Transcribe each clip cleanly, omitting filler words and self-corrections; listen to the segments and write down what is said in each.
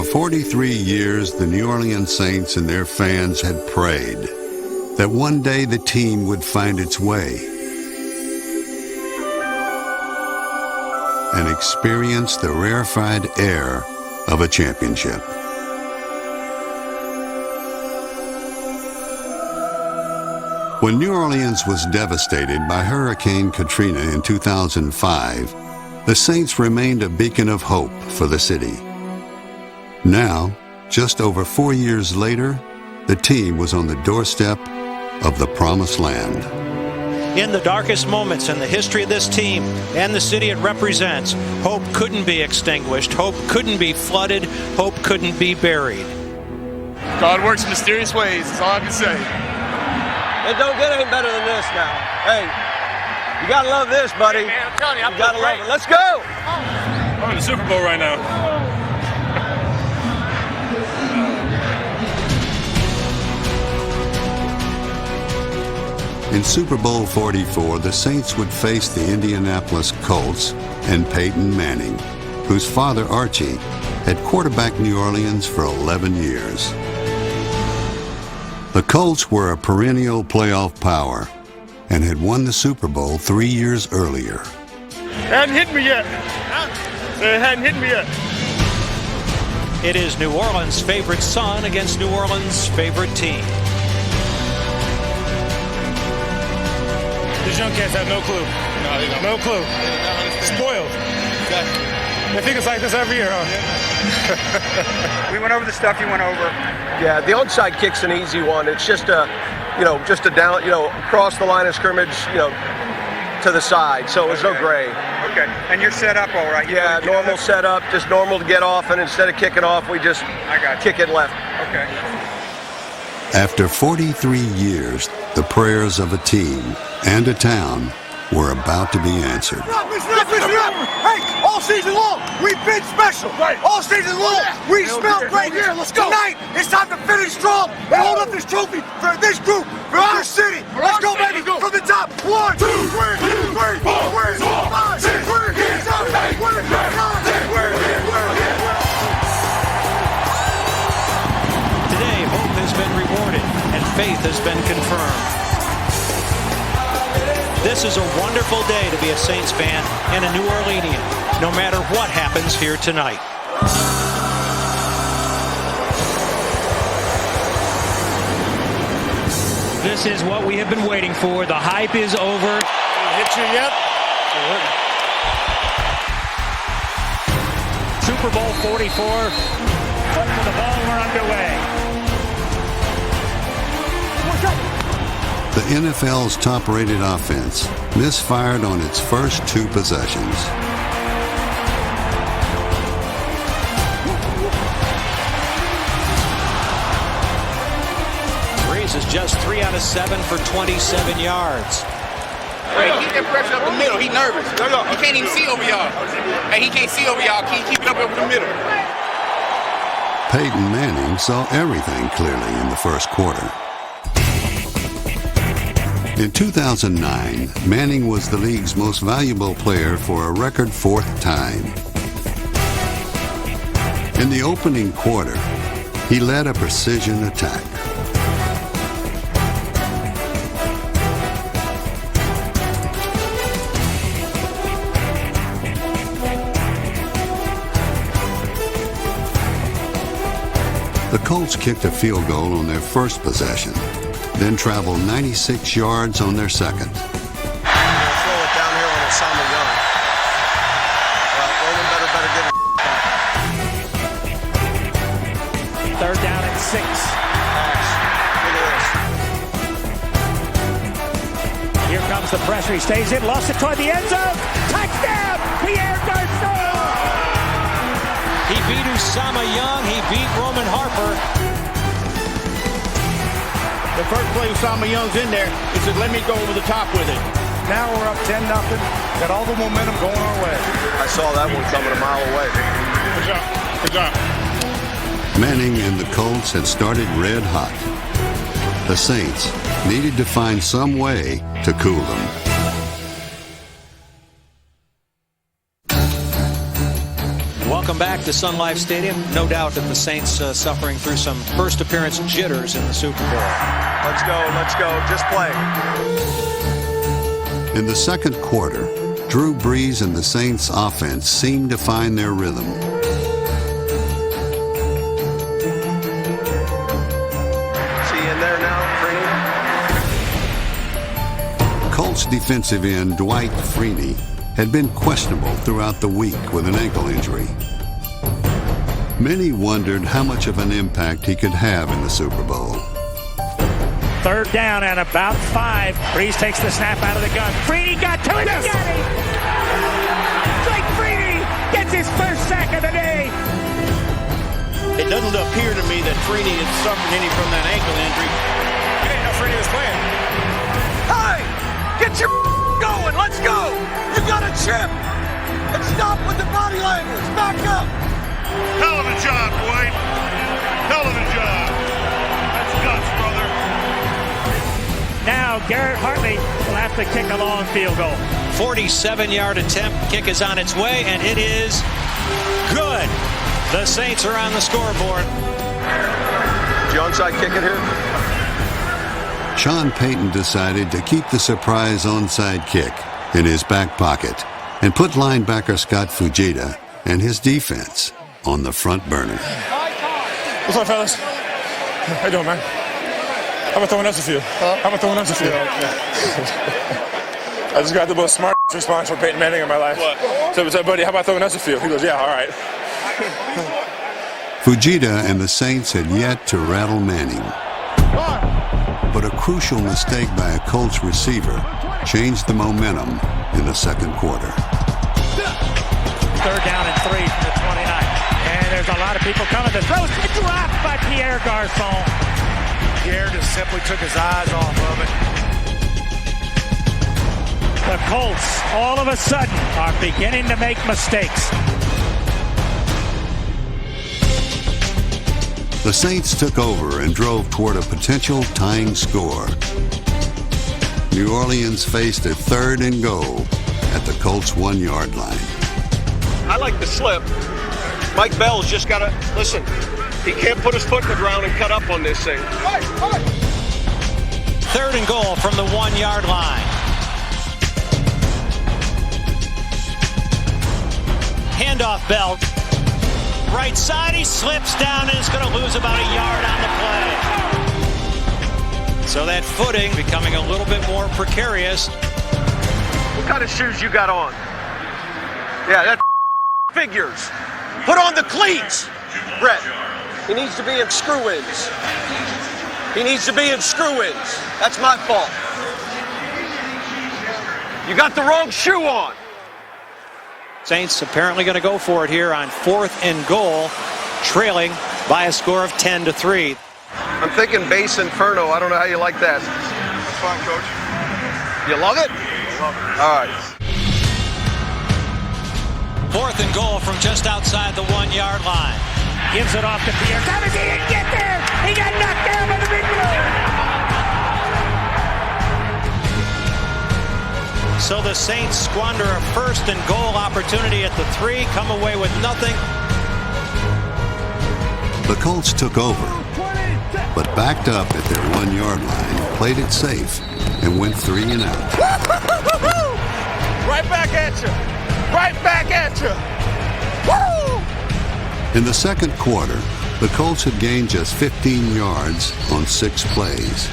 For 43 years, the New Orleans Saints and their fans had prayed that one day the team would find its way and experience the rarefied air of a championship. When New Orleans was devastated by Hurricane Katrina in 2005, the Saints remained a beacon of hope for the city. Now, just over 4 years later, the team was on the doorstep of the Promised Land. In the darkest moments in the history of this team and the city it represents, hope couldn't be extinguished, hope couldn't be flooded, hope couldn't be buried. God works in mysterious ways, that's all I can say. It don't get any better than this now. Hey, you gotta love this, buddy. Hey man, I'm telling you, you gotta love it. Let's go! I'm in the Super Bowl right now. In Super Bowl 44, the Saints would face the Indianapolis Colts and Peyton Manning, whose father, Archie, had quarterbacked New Orleans for 11 years. The Colts were a perennial playoff power and had won the Super Bowl 3 years earlier. It hadn't hit me yet. It hadn't hit me yet. It is New Orleans' favorite son against New Orleans' favorite team. These young cats have no clue. No clue. Spoiled. They think it's like this every year, huh? We went over the stuff you went over. Yeah, the onside kick's an easy one. It's just a down, across the line of scrimmage, to the side. So there's no gray. Okay, and you're set up all right. Yeah, normal setup, just normal to get off, and instead of kicking off, we just kick it left. Okay. After 43 years, the prayers of a team and a town were about to be answered. Listen up. Hey, all season long, we've been special. Right. All season long, we smell great. Here, let's go. Tonight, it's time to finish strong and hold up this trophy for this group, for our city. Let's go, baby, from the top. 1, 2, 3, 4, 5, 6, 7, 8, 9. Today, hope has been rewarded and faith has been confirmed. This is a wonderful day to be a Saints fan and a New Orleanian, no matter what happens here tonight. This is what we have been waiting for. The hype is over. Hit you yet? Super Bowl 44. Foot to the ball, we're underway. The NFL's top-rated offense misfired on its first 2 possessions. Breeze is just 3 out of 7 for 27 yards. Hey, keep that pressure up the middle. He nervous. He can't even see over y'all. Hey, he can't see over y'all. Keep it up over the middle. Peyton Manning saw everything clearly in the first quarter. In 2009, Manning was the league's most valuable player for a record 4th time. In the opening quarter, he led a precision attack. The Colts kicked a field goal on their first possession, then traveled 96 yards on their second. Throw it down here on Osama Young. Roman better get it. 3rd down and 6. Here comes the pressure. He stays in, lost it toward the end zone. Touchdown! Pierre Garçon! He beat Osama Young. He beat Roman Harper. The first play, Osama Young's in there. He said, let me go over the top with it. Now we're up 10-0. Got all the momentum going our way. I saw that one coming a mile away. Good job. Good job. Manning and the Colts had started red hot. The Saints needed to find some way to cool them. Welcome back to Sun Life Stadium. No doubt that the Saints suffering through some first appearance jitters in the Super Bowl. Let's go, just play. In the second quarter, Drew Brees and the Saints offense seemed to find their rhythm. See in there now, Freeney? Colts defensive end Dwight Freeney had been questionable throughout the week with an ankle injury. Many wondered how much of an impact he could have in the Super Bowl. Third down and about 5. Brees takes the snap out of the gun. Freeney got to it. Yes. Got it. Blake Freeney gets his first sack of the day. It doesn't appear to me that Freeney has suffered any from that ankle injury. You didn't know Freeney was playing. Hey, get your going. Let's go. You got a chip. And stop with the body language. Back up. Hell of a job, Dwight. Hell of a job. That's guts, brother. Now Garrett Hartley will have to kick a long field goal. 47-yard attempt. Kick is on its way, and it is good. The Saints are on the scoreboard. Is the onside kick it here? Sean Payton decided to keep the surprise onside kick in his back pocket and put linebacker Scott Fujita and his defense on the front burner. What's up, fellas? How you doing, man? How about throwing us a few? How about throwing us a few? I just got the most smart response from Peyton Manning in my life. What? So I said, buddy, how about throwing us a few? He goes, yeah, all right. Fujita and the Saints had yet to rattle Manning. But a crucial mistake by a Colts receiver changed the momentum in the second quarter. Third down and 3 from the 29. And there's a lot of people coming. The throw dropped by Pierre Garçon. Pierre just simply took his eyes off of it. The Colts, all of a sudden, are beginning to make mistakes. The Saints took over and drove toward a potential tying score. New Orleans faced a 3rd and goal at the Colts' 1-yard line. I like the slip. Mike Bell's just got to, listen, he can't put his foot in the ground and cut up on this thing. 3rd and goal from the 1-yard line. Handoff Bell. Right side, he slips down and is going to lose about a yard on the play. So that footing becoming a little bit more precarious. What kind of shoes you got on? Yeah, that figures. Put on the cleats, Brett. He needs to be in screw-ins. He needs to be in screw-ins. That's my fault. You got the wrong shoe on. Saints apparently going to go for it here on 4th and goal, trailing by a score of 10-3. I'm thinking base inferno. I don't know how you like that. That's fine, Coach. You love it? I love it. All right. 4th and goal from just outside the 1-yard line. Gives it off to Pierre. Thomas, he didn't get there. He got knocked down by the big blue. So the Saints squander a 1st and goal opportunity at the 3, come away with nothing. The Colts took over, but backed up at their 1-yard line, played it safe, and went 3 and out. Right back at you. Right back at you. Woo! In the second quarter, the Colts had gained just 15 yards on 6 plays.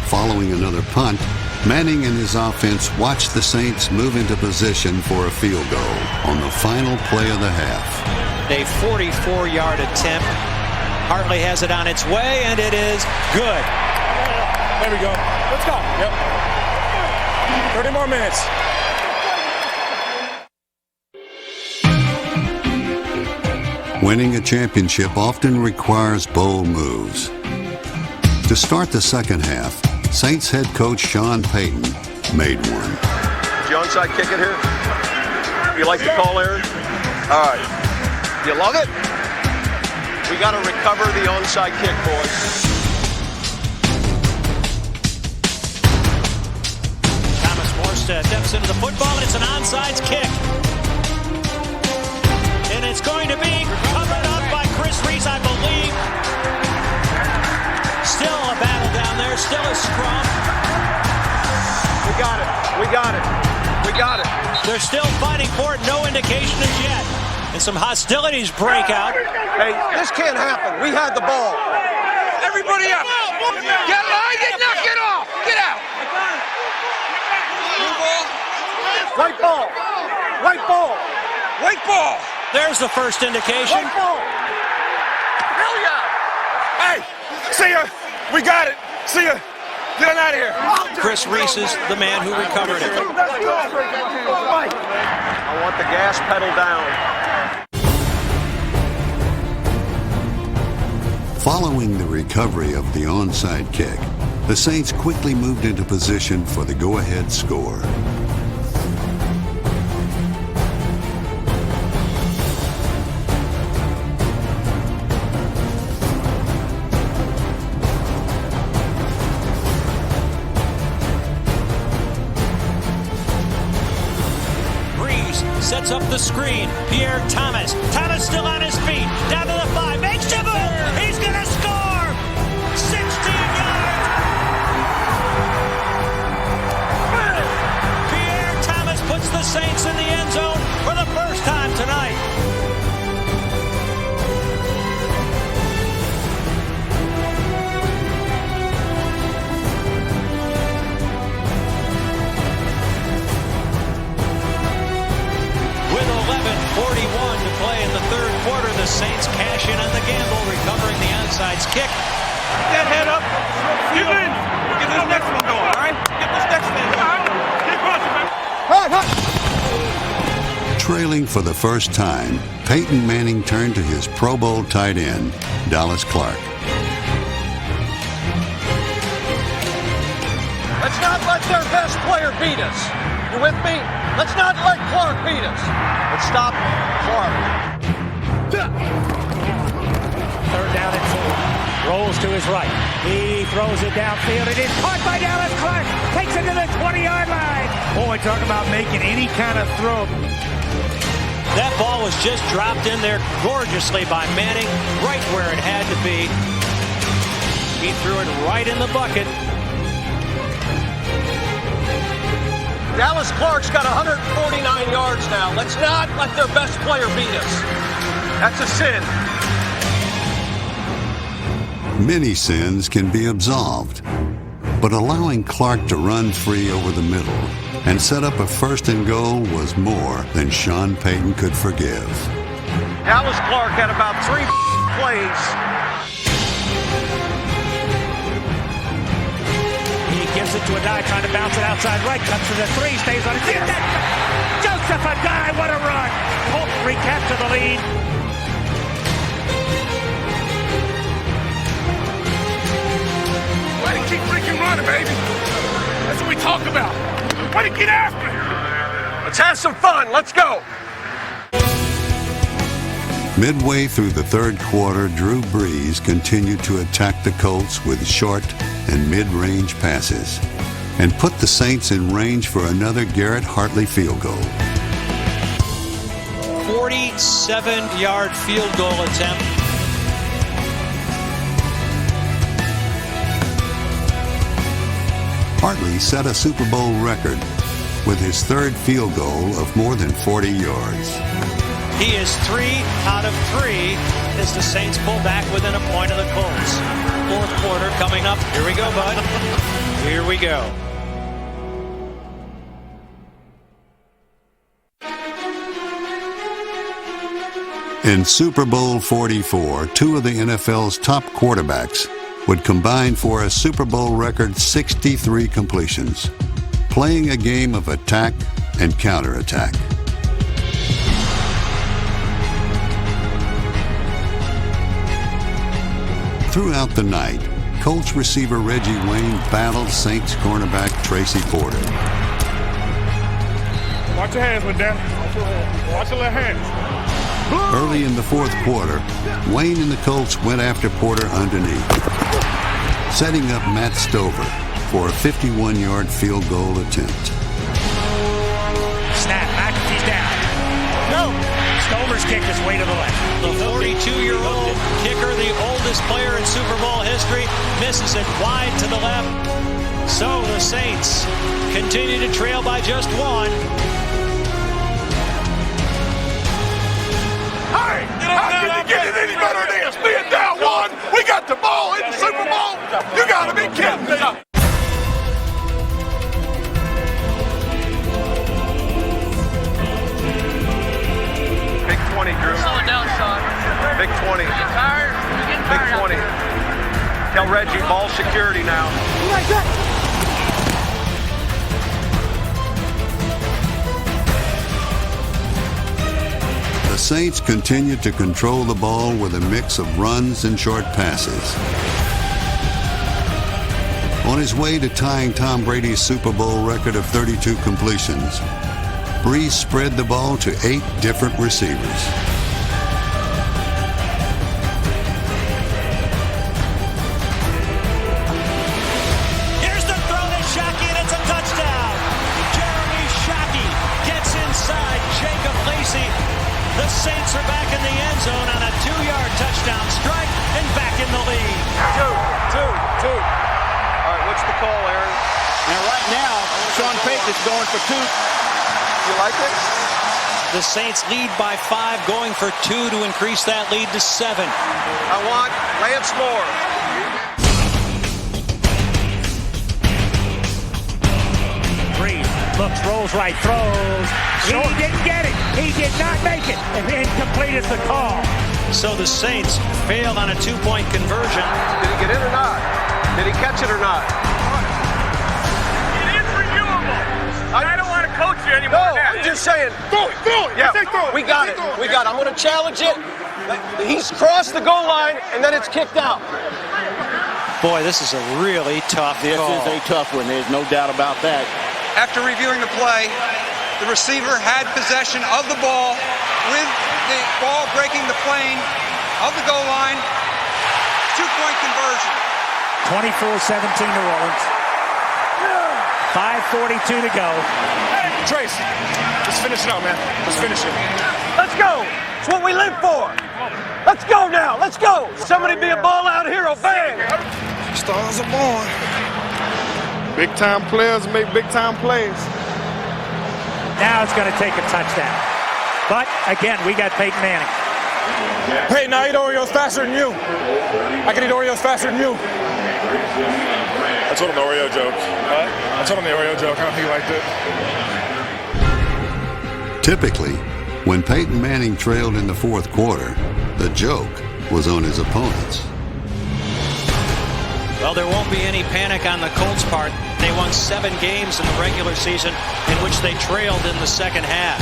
Following another punt, Manning and his offense watched the Saints move into position for a field goal on the final play of the half. A 44-yard attempt. Hartley has it on its way, and it is good. There we go. Let's go. Yep. 30 more minutes. Winning a championship often requires bold moves. To start the second half, Saints head coach Sean Payton made one. Is the onside kick it here? You like the call, Aaron? All right. You love it? We got to recover the onside kick, boys. Thomas Morstead steps into the football, and it's an onside kick. And it's going to be covered up by Chris Reese, I believe. Still a battle down there, still a scrum. We got it. We got it. We got it. They're still fighting for it. No indication as yet. And some hostilities break out. Hey, this can't happen. We had the ball. Everybody up. Get line, get off. Get out. Blue ball. White ball. White ball. White ball. There's the first indication. White ball. Hell yeah. Hey, see ya. We got it. See ya. Get on out of here. Chris Reese is the man who recovered it. I want the gas pedal down. Following the recovery of the onside kick, the Saints quickly moved into position for the go-ahead score. Sets up the screen. Pierre Thomas. Thomas still on his feet. Down to the 5. Makes the move. He's going to score. 16 yards. Pierre Thomas puts the Saints in the end zone for the first time tonight. With 11:41 to play in the third quarter, the Saints cash in on the gamble, recovering the onside kick. Get that head up. Get in. Get this next one going, all right? Get this next one going. Get across it, man. Trailing for the first time, Peyton Manning turned to his Pro Bowl tight end, Dallas Clark. Let's not let their best player beat us. You with me? Let's not let Clark beat us. Let's stop Clark. Third down and 4. Rolls to his right. He throws it downfield. It is caught by Dallas Clark. Takes it to the 20-yard line. Boy, talk about making any kind of throw. That ball was just dropped in there gorgeously by Manning, right where it had to be. He threw it right in the bucket. Dallas Clark's got 149 yards now. Let's not let their best player beat us. That's a sin. Many sins can be absolved, but allowing Clark to run free over the middle and set up a first and goal was more than Sean Payton could forgive. Dallas Clark had about 3 plays. Gives it to a guy trying to bounce it outside right. Cuts to the 3. Stays on his feet. Joseph Adai, what a run. Colts recapture the lead. Why do you keep freaking running, baby? That's what we talk about. Why do you get after it? Let's have some fun. Let's go. Midway through the third quarter, Drew Brees continued to attack the Colts with short and mid-range passes and put the Saints in range for another Garrett Hartley field goal. 47-yard field goal attempt. Hartley set a Super Bowl record with his third field goal of more than 40 yards. He is 3 out of 3 as the Saints pull back within a point of the Colts. Fourth quarter coming up. Here we go, bud. Here we go. In Super Bowl 44, 2 of the NFL's top quarterbacks would combine for a Super Bowl record 63 completions, playing a game of attack and counterattack. Throughout the night, Colts receiver Reggie Wayne battled Saints cornerback Tracy Porter. Watch your hands with that. Watch your left hands. Early in the fourth quarter, Wayne and the Colts went after Porter underneath, setting up Matt Stover for a 51-yard field goal attempt. Snap, McAfee's down. No, Stover's kick is way to the left. The 42-year-old kicker, the oldest player in Super Bowl history, misses it wide to the left. So the Saints continue to trail by just one. Hey, how can you get it any better than this? Being down one, we got the ball in the Super Bowl. You got to be kidding me. Big 20, Drew. Slow it down, son. Big 20. You getting tired? You getting Big tired 20. Tell Reggie, ball security now. The Saints continued to control the ball with a mix of runs and short passes. On his way to tying Tom Brady's Super Bowl record of 32 completions, Brees spread the ball to 8 different receivers. Here's the throw to Shockey, and it's a touchdown. Jeremy Shockey gets inside Jacob Lacey. The Saints are back in the end zone on a 2-yard touchdown strike and back in the lead. Two. All right, what's the call, Aaron? Now, right now, Sean Payton is going for 2. You like it? The Saints lead by 5, going for 2 to increase that lead to 7. I want Lance Moore. Brees looks, rolls right, throws. He didn't get it. He did not make it. And incomplete is the call. So the Saints failed on a 2-point conversion. Did he get in or not? Did he catch it or not? It is reviewable. I don't want to coach you anymore. No, I'm just saying. Throw it. Yeah, we got it. I'm going to challenge it. He's crossed the goal line, and then it's kicked out. Boy, this is a really tough This call. is a tough one. There's no doubt about that. After reviewing the play, the receiver had possession of the ball with the ball breaking the plane of the goal line. 2-point conversion. 24-17 New Orleans. 5:42 to go. Trace, let's finish it out, man. Let's finish it. Let's go. It's what we live for. Let's go now. Let's go. Somebody be a ball-out hero. Bang. Stars are born. Big-time players make big-time plays. Now it's going to take a touchdown. But, again, we got Peyton Manning. Hey, now I eat Oreos faster than you. I can eat Oreos faster than you. I told him the Oreo joke. I told him the Oreo joke. I don't think he liked it. Typically, when Peyton Manning trailed in the fourth quarter, the joke was on his opponents. Well, there won't be any panic on the Colts' part. They won 7 games in the regular season in which they trailed in the second half.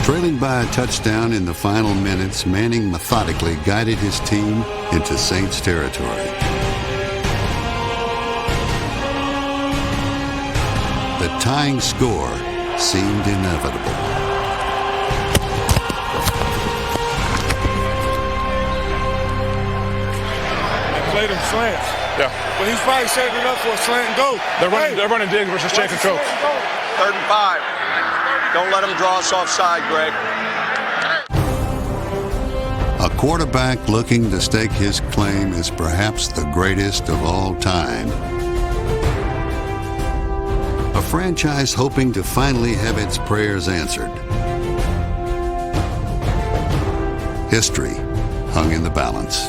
Trailing by a touchdown in the final minutes, Manning methodically guided his team into Saints territory. The tying score seemed inevitable. Played him slants. Yeah. But he's probably setting it up for a slant and go. They're running dig versus Jacob Coach. 3rd and 5. Don't let him draw us offside, Greg. A quarterback looking to stake his claim is perhaps the greatest of all time. A franchise hoping to finally have its prayers answered. History hung in the balance.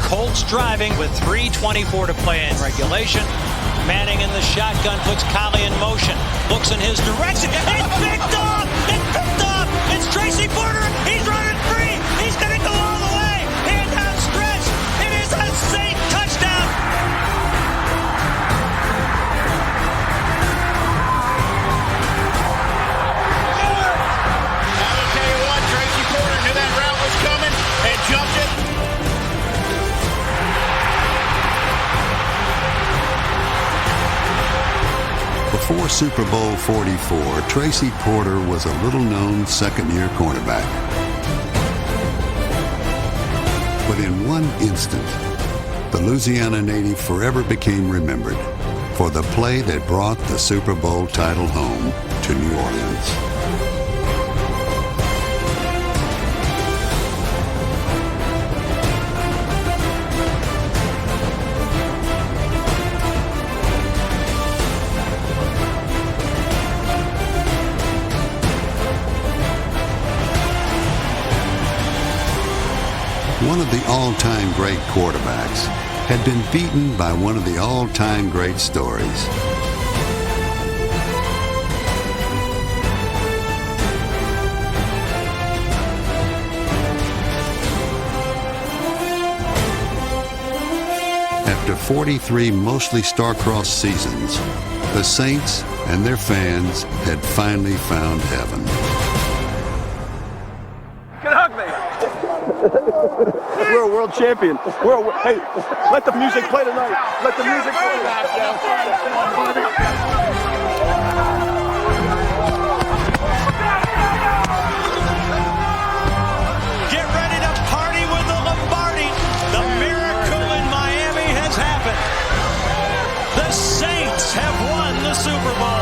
Colts driving with 3:24 to play in regulation. Manning in the shotgun puts Collie in motion. Looks in his direction. It's picked off! It's picked off! It's Tracy Porter! He's running free! He's going to go all the way! Hand outstretched! It is a Saint touchdown! I'll tell you what, Tracy Porter knew that route was coming and jumped it. Before Super Bowl 44, Tracy Porter was a little-known second-year cornerback. But in one instant, the Louisiana native forever became remembered for the play that brought the Super Bowl title home to New Orleans. of the all-time great quarterbacks had been beaten by one of the all-time great stories. After 43 mostly star-crossed seasons, the Saints and their fans had finally found heaven. You can hug me. We're a world champion. Hey, let the music play tonight. Let the music play tonight. Get ready to party with the Lombardi. The miracle in Miami has happened. The Saints have won the Super Bowl.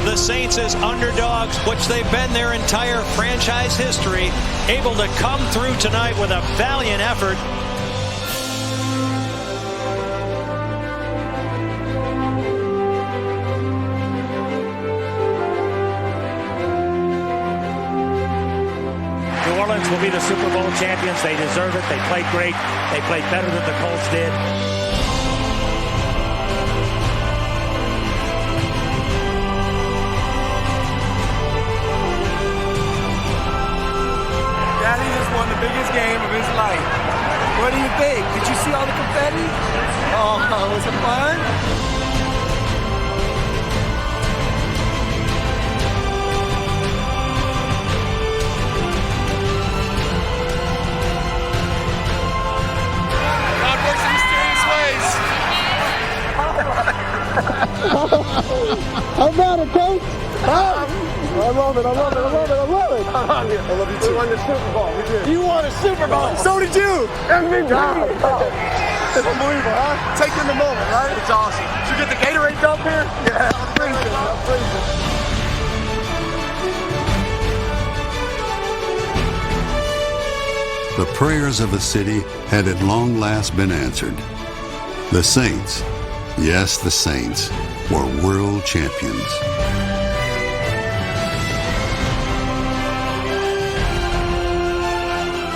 The Saints as underdogs, which they've been their entire franchise history, able to come through tonight with a valiant effort. New Orleans will be the Super Bowl champions. They deserve it. They played great. They played better than the Colts did. Daddy just won the biggest game of his life. What do you think? Did you see all the confetti? Oh, was it fun? God works in mysterious ways. How about it, Coach? I love it. I love you too. We won the Super Bowl. We did. You won a Super Bowl. So did you. MVP. It's unbelievable, huh? Take in the moment, right? It's awesome. Did you get the Gatorade dump here? Yeah. I'm freezing. The prayers of the city had at long last been answered. The Saints, yes, the Saints, were world champions.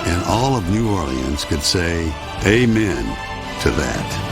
And all of New Orleans could say amen to that.